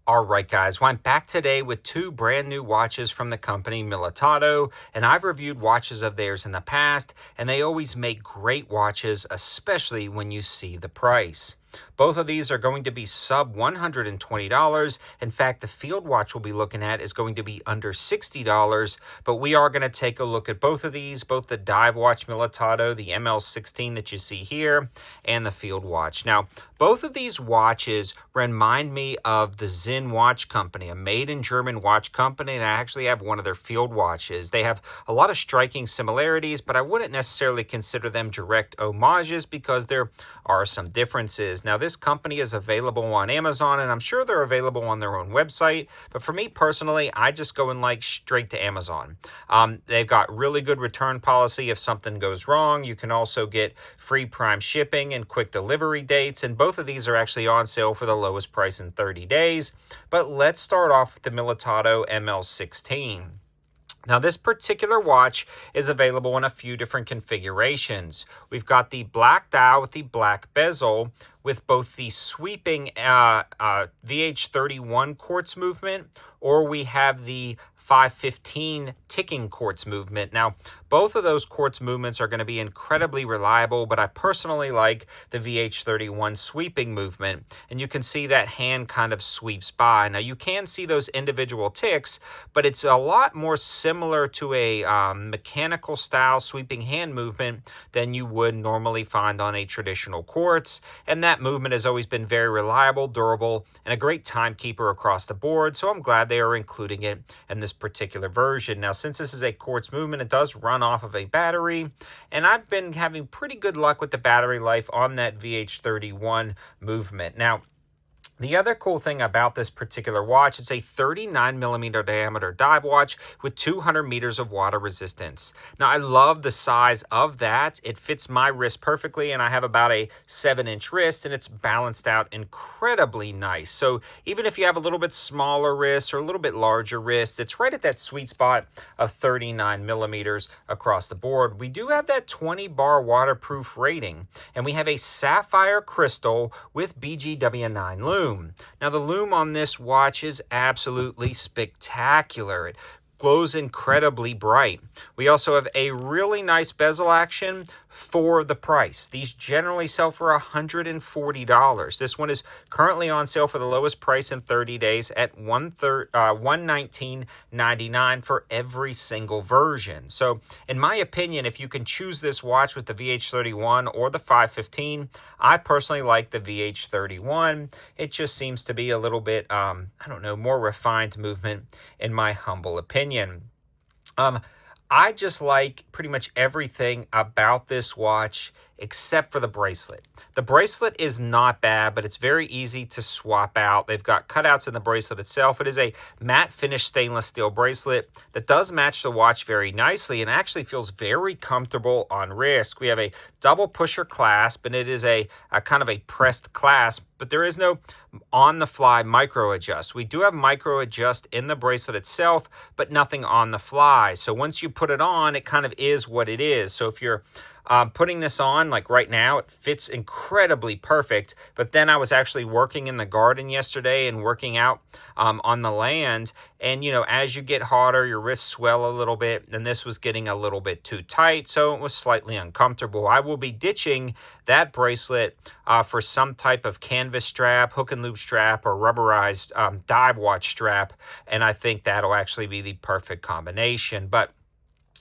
All right, guys. Well, I'm back today with two brand new watches from the company Militado, and I've reviewed watches of theirs in the past, and they always make great watches, especially when you see the price. Both of these are going to be sub $120. In fact, the field watch we'll be looking at is going to be under $60, but we are going to take a look at both of these, both the dive watch Militado, the ML16 that you see here, and the field watch. Now, both of these watches remind me of the Zinn Watch Company, a made-in-German watch company, and I actually have one of their field watches. They have a lot of striking similarities, but I wouldn't necessarily consider them direct homages because there are some differences. Now, this company is available on Amazon, and I'm sure they're available on their own website, but for me personally, I just go and straight to Amazon. They've got really good return policy if something goes wrong. You can also get free prime shipping and quick delivery dates, and both of these are actually on sale for the lowest price in 30 days. But let's start off with the Militado ML16. Now, this particular watch is available in a few different configurations. We've got the black dial with the black bezel with both the sweeping VH31 quartz movement, or we have the 515 ticking quartz movement. Now, both of those quartz movements are going to be incredibly reliable, but I personally like the VH31 sweeping movement, and you can see that hand kind of sweeps by. Now, you can see those individual ticks, but it's a lot more similar to a mechanical style sweeping hand movement than you would normally find on a traditional quartz, and that movement has always been very reliable, durable, and a great timekeeper across the board, so I'm glad they are including it in this particular version. Now, since this is a quartz movement, it does run off of a battery, and I've been having pretty good luck with the battery life on that VH31 movement. Now, the other cool thing about this particular watch, it's a 39 millimeter diameter dive watch with 200 meters of water resistance. Now, I love the size of that. It fits my wrist perfectly, and I have about a 7-inch wrist, and it's balanced out incredibly nice. So even if you have a little bit smaller wrist or a little bit larger wrist, it's right at that sweet spot of 39 millimeters across the board. We do have that 20 bar waterproof rating, and we have a sapphire crystal with BGW9 lume. Now, the lume on this watch is absolutely spectacular. It glows incredibly bright. We also have a really nice bezel action for the price. These generally sell for $140. This one is currently on sale for the lowest price in 30 days at $119.99 for every single version. So in my opinion, if you can choose this watch with the VH31 or the 515, I personally like the VH31. It just seems to be a little bit, more refined movement in my humble opinion. I just like pretty much everything about this watch except for the bracelet. The bracelet is not bad, but it's very easy to swap out. They've got cutouts in the bracelet itself. It is a matte finish stainless steel bracelet that does match the watch very nicely and actually feels very comfortable on wrist. We have a double pusher clasp, and it is a kind of a pressed clasp, but there is no on-the-fly micro adjust. We do have micro adjust in the bracelet itself, but nothing on the fly. So once you put it on, it kind of is what it is. So if you're putting this on, like right now, it fits incredibly perfect. But then I was actually working in the garden yesterday and working out on the land. And, as you get hotter, your wrists swell a little bit. And this was getting a little bit too tight, so it was slightly uncomfortable. I will be ditching that bracelet for some type of canvas strap, hook and loop strap, or rubberized dive watch strap. And I think that'll actually be the perfect combination. But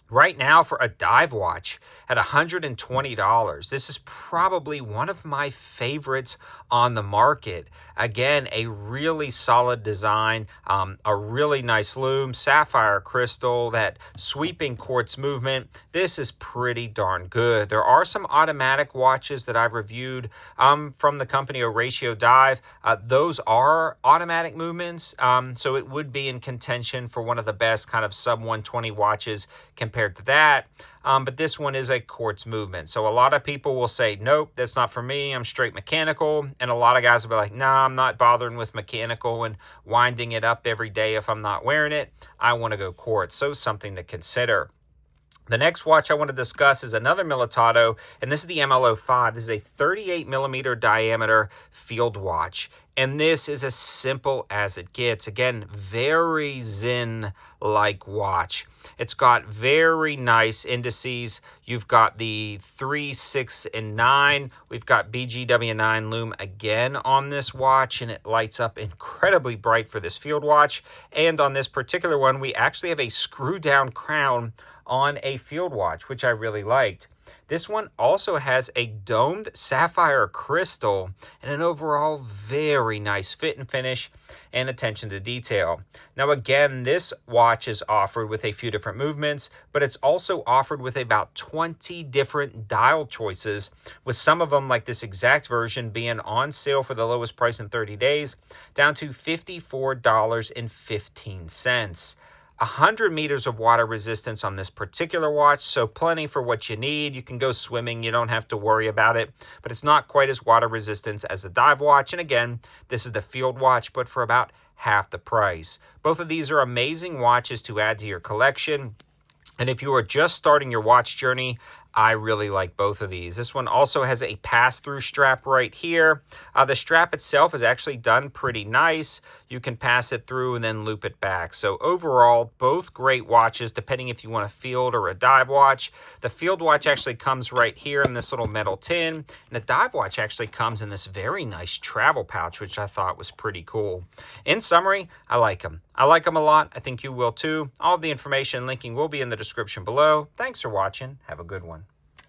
right now, for a dive watch at $120, this is probably one of my favorites on the market. Again, a really solid design, a really nice lume, sapphire crystal, that sweeping quartz movement. This is pretty darn good. There are some automatic watches that I've reviewed from the company Ratio Dive. Those are automatic movements, so it would be in contention for one of the best kind of sub 120 watches compared to that. But this one is a quartz movement. So a lot of people will say, nope, that's not for me. I'm straight mechanical. And a lot of guys will be like, nah, I'm not bothering with mechanical and winding it up every day if I'm not wearing it. I want to go quartz. So something to consider. The next watch I want to discuss is another Militado, and this is the ML05. This is a 38 millimeter diameter field watch. And this is as simple as it gets. Again, very Zen-like watch. It's got very nice indices. You've got the 3, 6, and 9. We've got BGW9 lume again on this watch, and it lights up incredibly bright for this field watch. And on this particular one, we actually have a screw-down crown on a field watch, which I really liked. This one also has a domed sapphire crystal and an overall very nice fit and finish and attention to detail. Now again, this watch is offered with a few different movements, but it's also offered with about 20 different dial choices, with some of them, like this exact version, being on sale for the lowest price in 30 days, down to $54.15. 100 meters of water resistance on this particular watch, so plenty for what you need. You can go swimming, you don't have to worry about it, but it's not quite as water resistant as the dive watch. And again, this is the field watch, but for about half the price. Both of these are amazing watches to add to your collection. And if you are just starting your watch journey, I really like both of these. This one also has a pass-through strap right here. The strap itself is actually done pretty nice. You can pass it through and then loop it back. So overall, both great watches, depending if you want a field or a dive watch. The field watch actually comes right here in this little metal tin. And the dive watch actually comes in this very nice travel pouch, which I thought was pretty cool. In summary, I like them. I like them a lot. I think you will too. All of the information and linking will be in the description below. Thanks for watching. Have a good one.